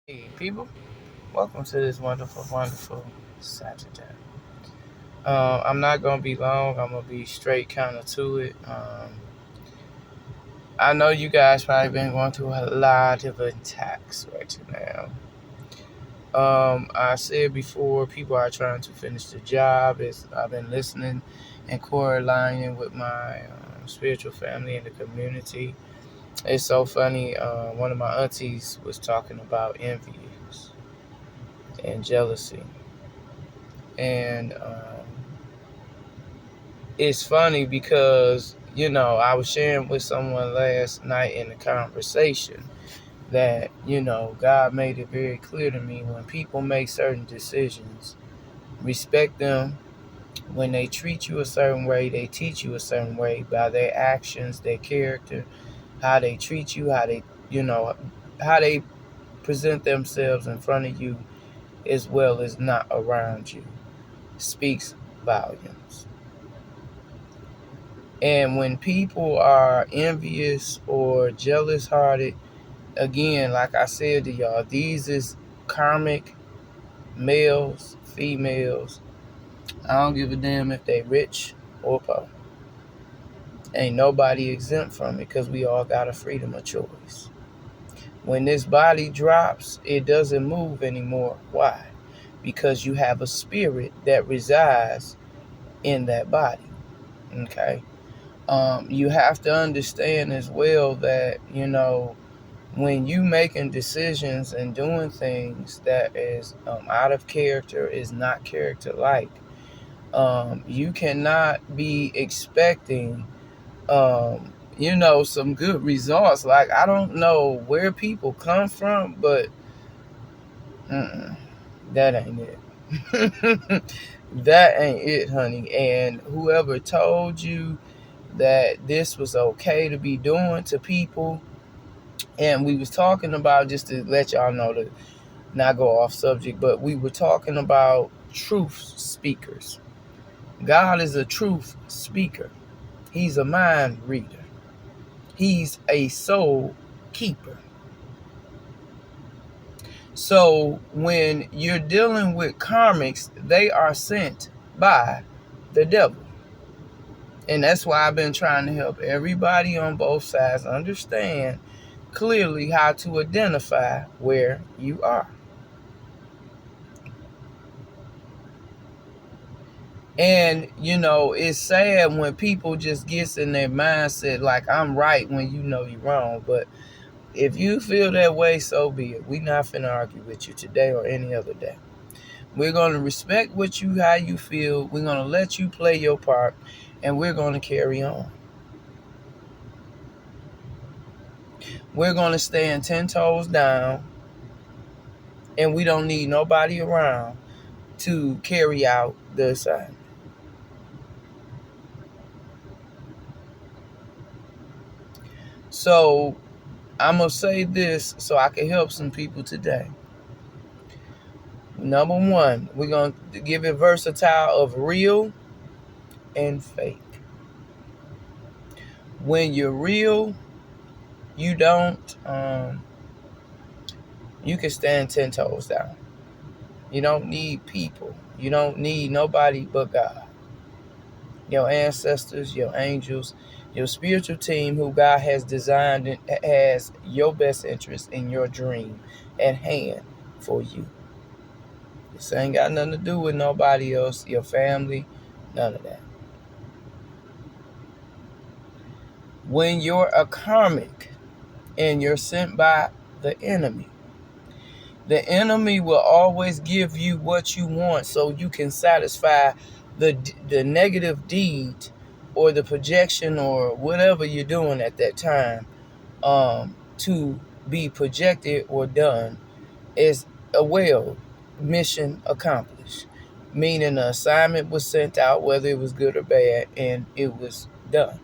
Hey, people, welcome to this wonderful, wonderful Saturday. I'm not going to be long. I'm going to be straight kind of to it. I know you guys probably been going through a lot of attacks right now. I said before, people are trying to finish the job. I've been listening and correlating with my spiritual family in the community. It's so funny. One of my aunties was talking about envy and jealousy. And it's funny because, I was sharing with someone last night in the conversation that, God made it very clear to me when people make certain decisions, respect them. When they treat you a certain way, they teach you a certain way by their actions, their character, how they treat you, how they present themselves in front of you as well as not around you. Speaks volumes. And when people are envious or jealous hearted, again, like I said to y'all, these is karmic males, females. I don't give a damn if they rich or poor. Ain't nobody exempt from it because we all got a freedom of choice. When this body drops, it doesn't move anymore. Why? Because you have a spirit that resides in that body. Okay? You have to understand as well that, when you making decisions and doing things that is out of character, is not character like, you cannot be expecting, some good results. Like, I don't know where people come from, but that ain't it. That ain't it, honey. And whoever told you that this was okay to be doing to people, and we was talking about, just to let y'all know, to not go off subject, but we were talking about truth speakers. God is a truth speaker. He's a mind reader. He's a soul keeper. So when you're dealing with karmics, they are sent by the devil. And that's why I've been trying to help everybody on both sides understand clearly how to identify where you are. And, it's sad when people just gets in their mindset like, I'm right when you know you're wrong. But if you feel that way, so be it. We're not finna argue with you today or any other day. We're going to respect how you feel. We're going to let you play your part, and we're going to carry on. We're going to stand 10 toes down, and we don't need nobody around to carry out the assignment. So I'm going to say this so I can help some people today. Number one, we're going to give it versatile of real and fake. When you're real, you don't, you can stand 10 toes down. You don't need people. You don't need nobody but God. Your ancestors, your angels, your spiritual team who God has designed and has your best interest in your dream at hand for you. This ain't got nothing to do with nobody else, your family, none of that. When you're a karmic and you're sent by the enemy will always give you what you want so you can satisfy the negative deed or the projection or whatever you're doing at that time, to be projected or done is mission accomplished. Meaning the assignment was sent out, whether it was good or bad, and it was done.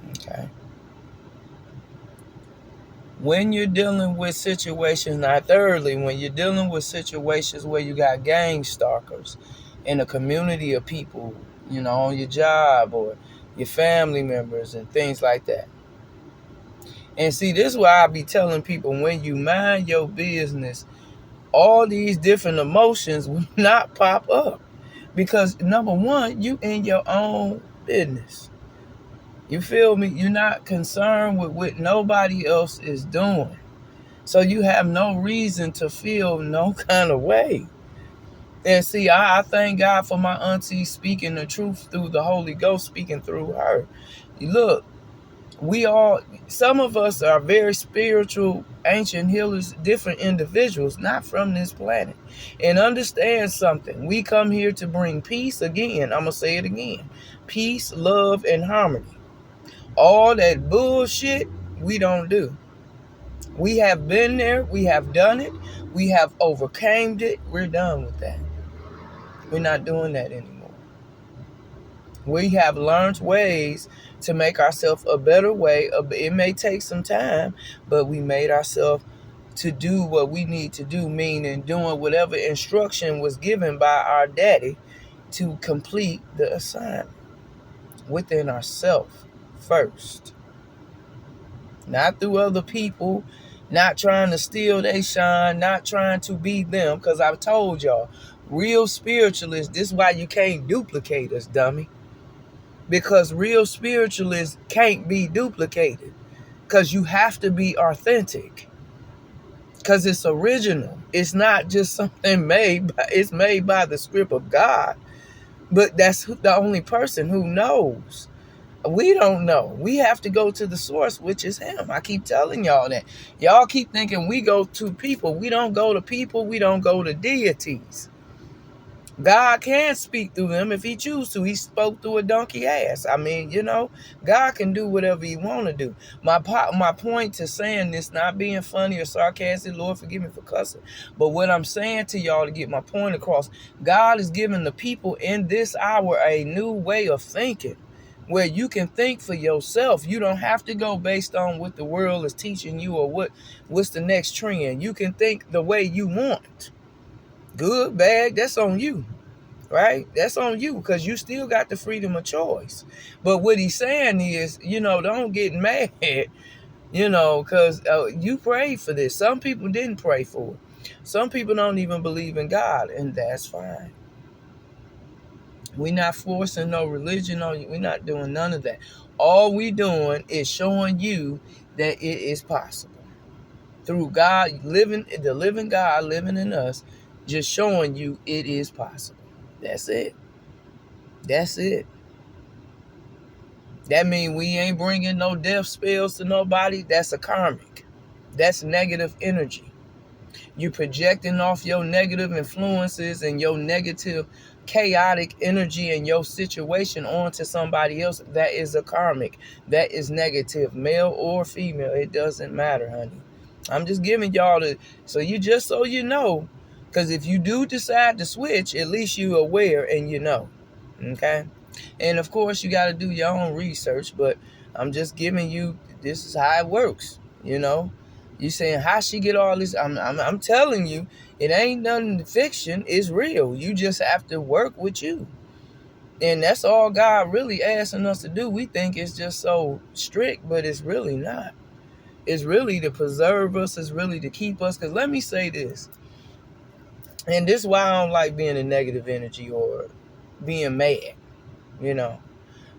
Okay. When you're dealing with situations, when you're dealing with situations where you got gang stalkers in a community of people, on your job or your family members and things like that, And see, this is why I be telling people, when you mind your business, all these different emotions will not pop up. Because number one, you in your own business. You feel me? You're not concerned with what nobody else is doing. So you have no reason to feel no kind of way. And see, I thank God for my auntie speaking the truth through the Holy Ghost, speaking through her. Look, some of us are very spiritual, ancient healers, different individuals, not from this planet. And understand something. We come here to bring peace again. I'm going to say it again. Peace, love, and harmony. All that bullshit, we don't do. We have been there. We have done it. We have overcame it. We're done with that. We're not doing that anymore. We have learned ways to make ourselves a better way. It may take some time, but we made ourselves to do what we need to do, meaning doing whatever instruction was given by our daddy to complete the assignment within ourselves first. Not through other people, not trying to steal their shine, not trying to be them. Because I've told y'all, real spiritualists, this is why you can't duplicate us, dummy. Because real spiritualists can't be duplicated. Because you have to be authentic. Because it's original. It's not just something it's made by the script of God. But that's the only person who knows. We don't know. We have to go to the source, which is him. I keep telling y'all that. Y'all keep thinking we go to people. We don't go to people. We don't go to deities. God can speak through them if he chooses to. He spoke through a donkey ass. I mean, God can do whatever he want to do. My point to saying this, not being funny or sarcastic, Lord forgive me for cussing, but what I'm saying to y'all to get my point across, God is giving the people in this hour a new way of thinking, where you can think for yourself. You don't have to go based on what the world is teaching you or what's the next trend. You can think the way you want. Good, bad, that's on you, right? That's on you, because you still got the freedom of choice. But what he's saying is, don't get mad, because you prayed for this. Some people didn't pray for it. Some people don't even believe in God, and that's fine. We're not forcing no religion on you. We're not doing none of that. All we doing is showing you that it is possible. Through God, the living God living in us, just showing you it is possible. That's it. That's it. That means we ain't bringing no death spells to nobody. That's a karmic. That's negative energy. You projecting off your negative influences and your negative chaotic energy and your situation onto somebody else. That is a karmic. That is negative, male or female. It doesn't matter, honey. I'm just giving y'all so you know, because if you do decide to switch, at least you're aware and you know. Okay? And of course, you got to do your own research, but I'm just giving you, this is how it works, You saying, how she get all this? I'm telling you, it ain't nothing fiction. It's real. You just have to work with you. And that's all God really asking us to do. We think it's just so strict, but it's really not. It's really to preserve us. It's really to keep us. Because let me say this. And this is why I don't like being in negative energy or being mad,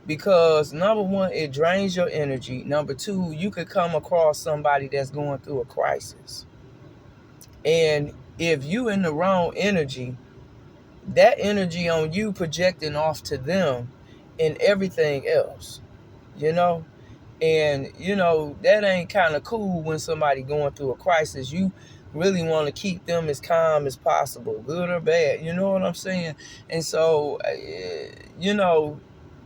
Because number one, it drains your energy. Number two, you could come across somebody that's going through a crisis. And if you in the wrong energy, that energy on you projecting off to them and everything else, And, that ain't kind of cool when somebody going through a crisis. You really want to keep them as calm as possible, good or bad. You know what I'm saying? And so,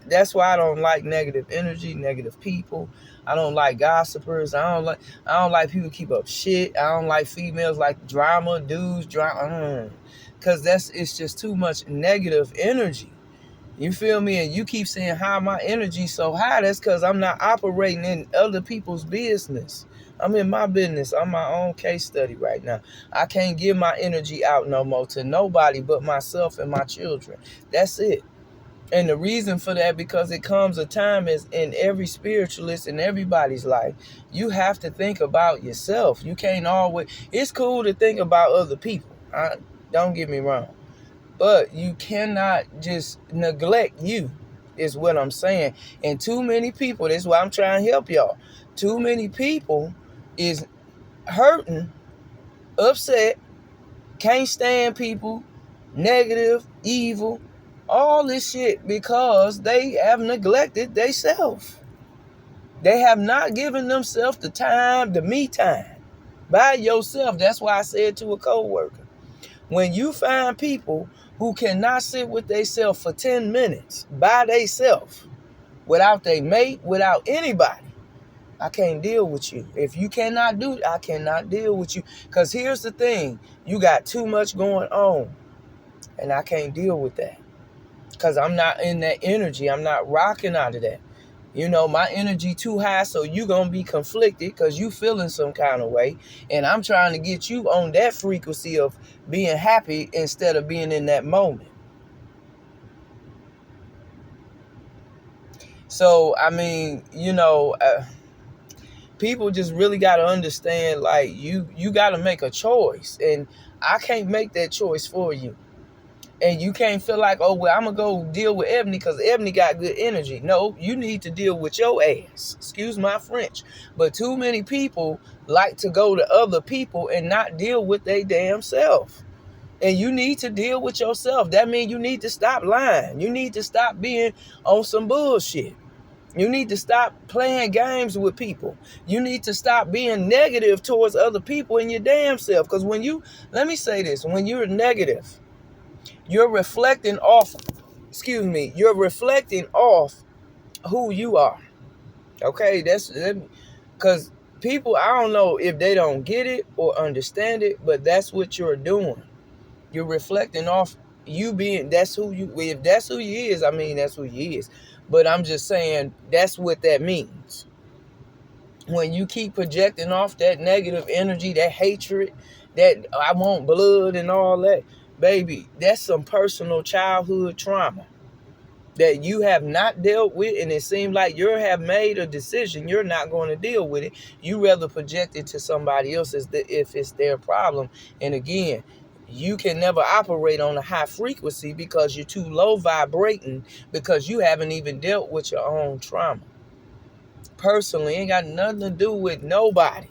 that's why I don't like negative energy, negative people. I don't like gossipers. I don't like people keep up shit. I don't like females like drama, dudes, drama. Because it's just too much negative energy. You feel me? And you keep saying how my energy so high. That's because I'm not operating in other people's business. I'm in my business. I'm my own case study right now. I can't give my energy out no more to nobody but myself and my children. That's it. And the reason for that, because it comes a time as in every spiritualist in everybody's life, you have to think about yourself. You can't always, it's cool to think about other people. Don't get me wrong. But you cannot just neglect you, is what I'm saying. And too many people, that's why I'm trying to help y'all. Too many people is hurting, upset, can't stand people, negative, evil, all this shit because they have neglected themselves. They have not given themselves the time, the me time by yourself. That's why I said to a coworker, when you find people who cannot sit with themselves for 10 minutes by themselves, without their mate, without anybody, I can't deal with you. If you cannot do it, I cannot deal with you. Because here's the thing. You got too much going on. And I can't deal with that. Because I'm not in that energy. I'm not rocking out of that. You know, my energy too high, so you going to be conflicted because you feeling some kind of way. And I'm trying to get you on that frequency of being happy instead of being in that moment. So, I mean, you know, people just really got to understand, like, you got to make a choice. And I can't make that choice for you. And you can't feel like, oh, well, I'm going to go deal with Ebony because Ebony got good energy. No, you need to deal with your ass. Excuse my French. But too many people like to go to other people and not deal with their damn self. And you need to deal with yourself. That means you need to stop lying. You need to stop being on some bullshit. You need to stop playing games with people. You need to stop being negative towards other people and your damn self. Because when you, let me say this, when you're negative, you're reflecting off, you're reflecting off who you are. Okay, that's because people, I don't know if they don't get it or understand it, but that's what you're doing. You're reflecting off you being, that's who you, if that's who you is, I mean, that's who you is. But I'm just saying, that's what that means. When you keep projecting off that negative energy, that hatred, that I want blood and all that, baby, that's some personal childhood trauma that you have not dealt with, and it seems like you have made a decision you're not going to deal with it. You rather project it to somebody else if it's their problem. And again, you can never operate on a high frequency because you're too low vibrating, because you haven't even dealt with your own trauma. Personally, ain't got nothing to do with nobody.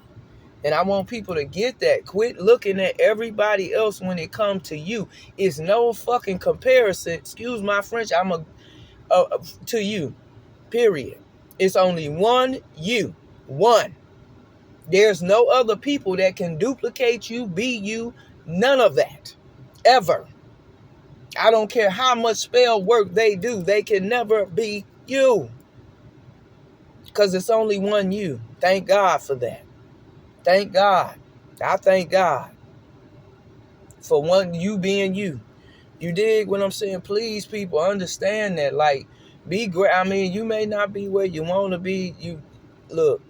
And I want people to get that. Quit looking at everybody else when it comes to you. It's no fucking comparison. Excuse my French. To you. Period. It's only one you. One. There's no other people that can duplicate you, be you. None of that. Ever. I don't care how much spell work they do. They can never be you. Because it's only one you. Thank God for that. Thank God. I thank God for one you being you. You dig what I'm saying? Please, people, understand that. Like, be great. I mean, you may not be where you want to be. Look,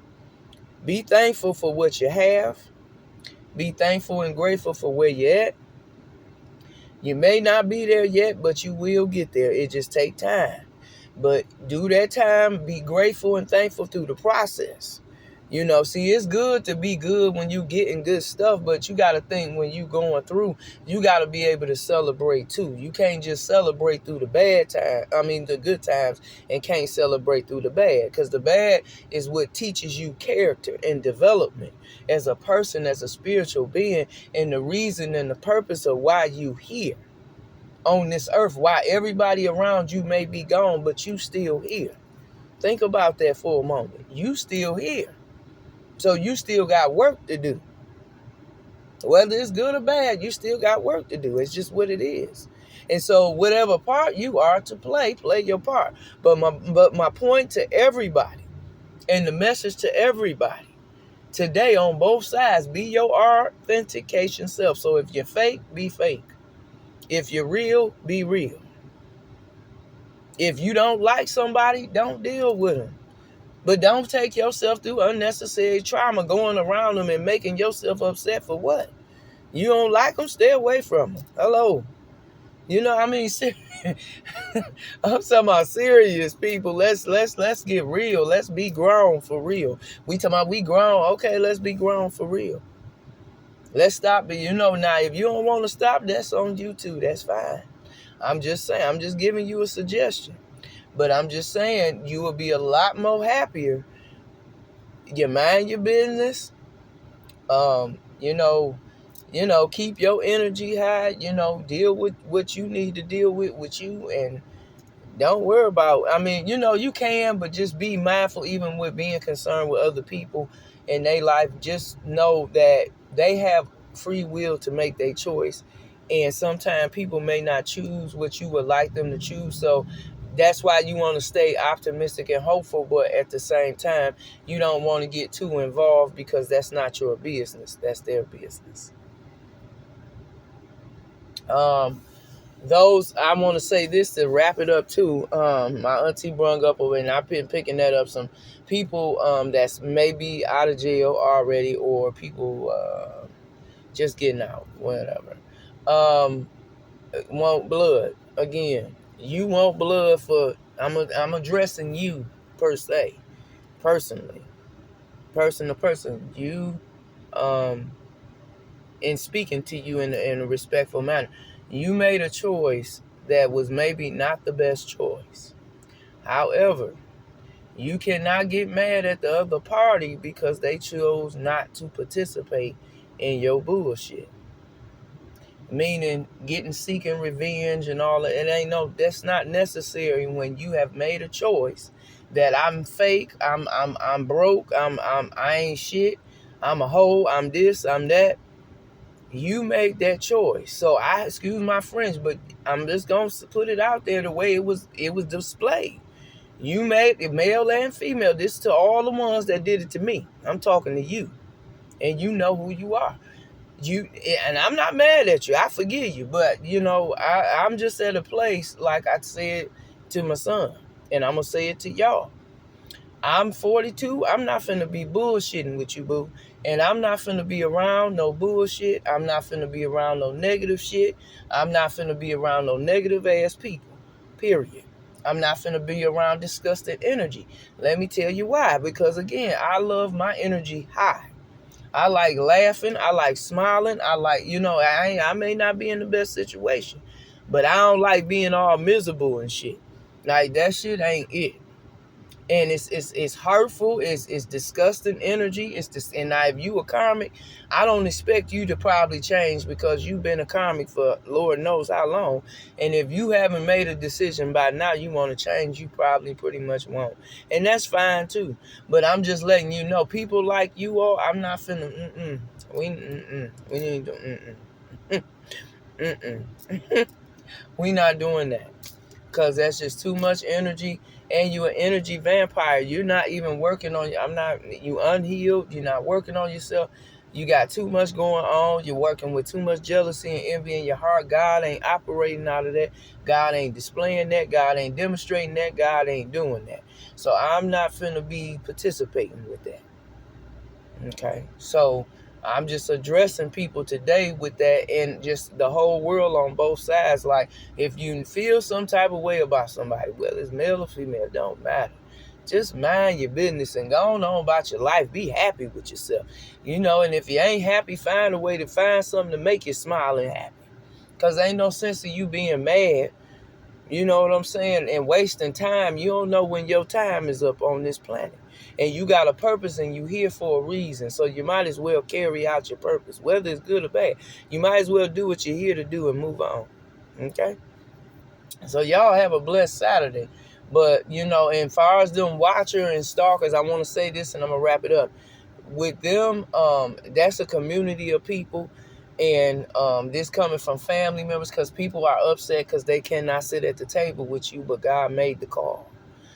be thankful for what you have. Be thankful and grateful for where you're at. You may not be there yet, but you will get there. It just takes time. But do that time. Be grateful and thankful through the process. You know, see, it's good to be good when you getting good stuff, but you got to think when you going through, you got to be able to celebrate too. You can't just celebrate through the the good times, and can't celebrate through the bad, because the bad is what teaches you character and development as a person, as a spiritual being, and the reason and the purpose of why you here on this earth, why everybody around you may be gone, but you still here. Think about that for a moment. You still here. So you still got work to do. Whether it's good or bad, you still got work to do. It's just what it is. And so whatever part you are to play your part. But my point to everybody, and the message to everybody today on both sides, be your authentication self. So if you're fake, be fake. If you're real, be real. If you don't like somebody, don't deal with them. But don't take yourself through unnecessary trauma going around them and making yourself upset for what? You don't like them, stay away from them. Hello. You know, I mean, I'm talking about serious people. Let's get real. Let's be grown for real. We talking about we grown. Okay, let's be grown for real. Let's stop it. Now if you don't want to stop, that's on you too. That's fine. I'm just saying. I'm just giving you a suggestion. But I'm just saying you will be a lot more happier. You mind your business. Um, you know, keep your energy high. Deal with what you need to deal with you, and don't worry about, you can, but just be mindful even with being concerned with other people in their life. Just know that they have free will to make their choice. And sometimes people may not choose what you would like them to choose. So that's why you want to stay optimistic and hopeful. But at the same time, you don't want to get too involved because that's not your business. That's their business. Those, I want to say this to wrap it up too. My auntie brung up, and I've been picking that up. Some people that's maybe out of jail already, or people just getting out, whatever. Um, want blood again? You want blood for? I'm addressing you per se, personally, person to person. You, um, in speaking to you in a respectful manner. You made a choice that was maybe not the best choice. However, you cannot get mad at the other party because they chose not to participate in your bullshit. Meaning seeking revenge and all that. That's not necessary when you have made a choice that I'm fake, I'm broke, I ain't shit, I'm a hoe, I'm this, I'm that. You make that choice. So I excuse my French, but I'm just gonna put it out there the way it was displayed. You made it, male and female. This to all the ones that did it to me. I'm talking to you, and you know who you are. And I'm not mad at you. I forgive you, but I'm just at a place like I said to my son, and I'm gonna say it to y'all. I'm 42. I'm not finna be bullshitting with you, boo. And I'm not finna be around no bullshit. I'm not finna be around no negative shit. I'm not finna be around no negative ass people. Period. I'm not finna be around disgusted energy. Let me tell you why. Because again, I love my energy high. I like laughing. I like smiling. I like, I may not be in the best situation, but I don't like being all miserable and shit. Like that shit ain't it. And it's hurtful, it's disgusting energy. It's this, and now if you a karmic, I don't expect you to probably change because you've been a karmic for Lord knows how long. And if you haven't made a decision by now you want to change, you probably pretty much won't. And that's fine too. But I'm just letting you know, people like you all, I'm not finna we need to we not doing that. Because that's just too much energy, and you're an energy vampire. You're not even working on you unhealed. You're not working on yourself. You got too much going on. You're working with too much jealousy and envy in your heart. God ain't operating out of that. God ain't displaying that. God ain't demonstrating that. God ain't doing that. So I'm not finna be participating with that. Okay, so I'm just addressing people today with that, and just the whole world on both sides. Like, if you feel some type of way about somebody, whether it's male or female, it don't matter. Just mind your business and go on about your life. Be happy with yourself. And if you ain't happy, find a way to find something to make you smile and happy. Because ain't no sense of you being mad, you know what I'm saying, and wasting time. You don't know when your time is up on this planet. And you got a purpose and you here for a reason. So you might as well carry out your purpose, whether it's good or bad. You might as well do what you're here to do and move on. Okay? So y'all have a blessed Saturday. But, and far as them watchers and stalkers, I want to say this and I'm going to wrap it up. With them, that's a community of people. And this coming from family members, because people are upset because they cannot sit at the table with you, but God made the call.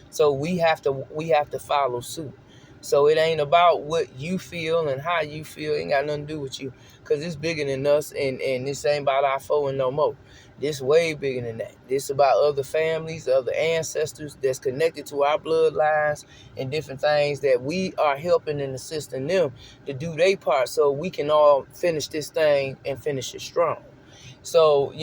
So we have to follow suit. So it ain't about what you feel and how you feel. It ain't got nothing to do with you, because it's bigger than us, and this ain't about our foe and no more. This way bigger than that. This about other families, other ancestors that's connected to our bloodlines and different things that we are helping and assisting them to do their part so we can all finish this thing and finish it strong. So,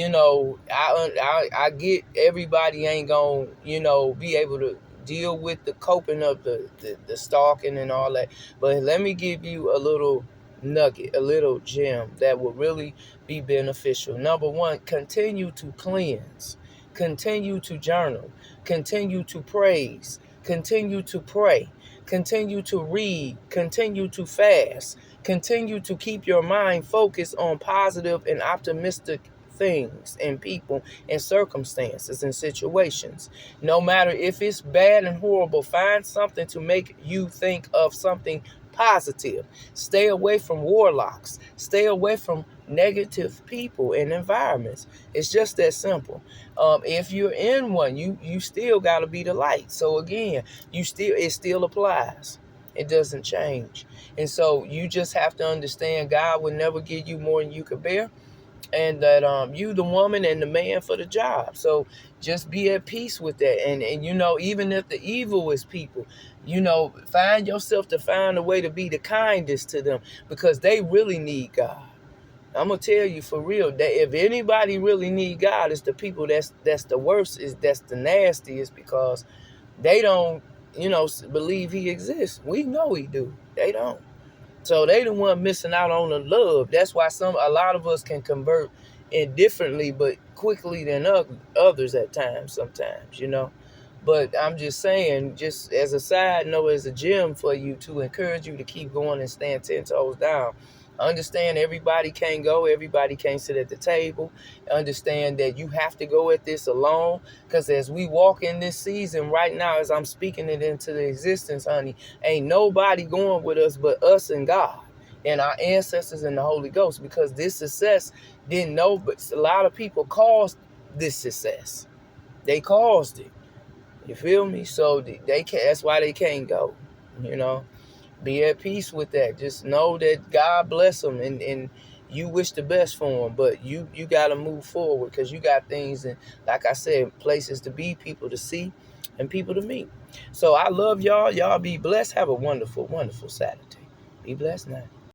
I get everybody ain't gonna, be able to deal with the coping of the stalking and all that. But let me give you a little nugget, a little gem that will really be beneficial. Number one, continue to cleanse, continue to journal, continue to praise, continue to pray, continue to read, continue to fast, continue to keep your mind focused on positive and optimistic things and people and circumstances and situations. No matter if it's bad and horrible, find something to make you think of something positive. Stay away from warlocks. Stay away from negative people and environments. It's just that simple. If you're in one, you still got to be the light. So again, it still applies. It doesn't change. And so you just have to understand God will never give you more than you can bear, and that you the woman and the man for the job. So just be at peace with that. And even if the evil is people, find yourself to find a way to be the kindest to them, because they really need God. I'm gonna tell you for real that if anybody really need God, it's the people that's the worst, that's the nastiest, because they don't believe he exists. We know he do. They don't. So they the one missing out on the love. That's why a lot of us can convert indifferently, but quickly than others at times, sometimes. But I'm just saying, just as a side note, as a gem for you, to encourage you to keep going and stand 10 toes down. Understand everybody can't go, everybody can't sit at the table. Understand that you have to go at this alone, because as we walk in this season right now, as I'm speaking it into the existence, honey, ain't nobody going with us but us and God and our ancestors and the Holy Ghost, because this success didn't know, but a lot of people caused this success. They caused it. You feel me? So they can't, that's why they can't go. Be at peace with that. Just know that God bless them, and you wish the best for them, but you got to move forward, because you got things, and like I said, places to be, people to see, and people to meet. So I love y'all. Y'all be blessed. Have a wonderful, wonderful Saturday. Be blessed now.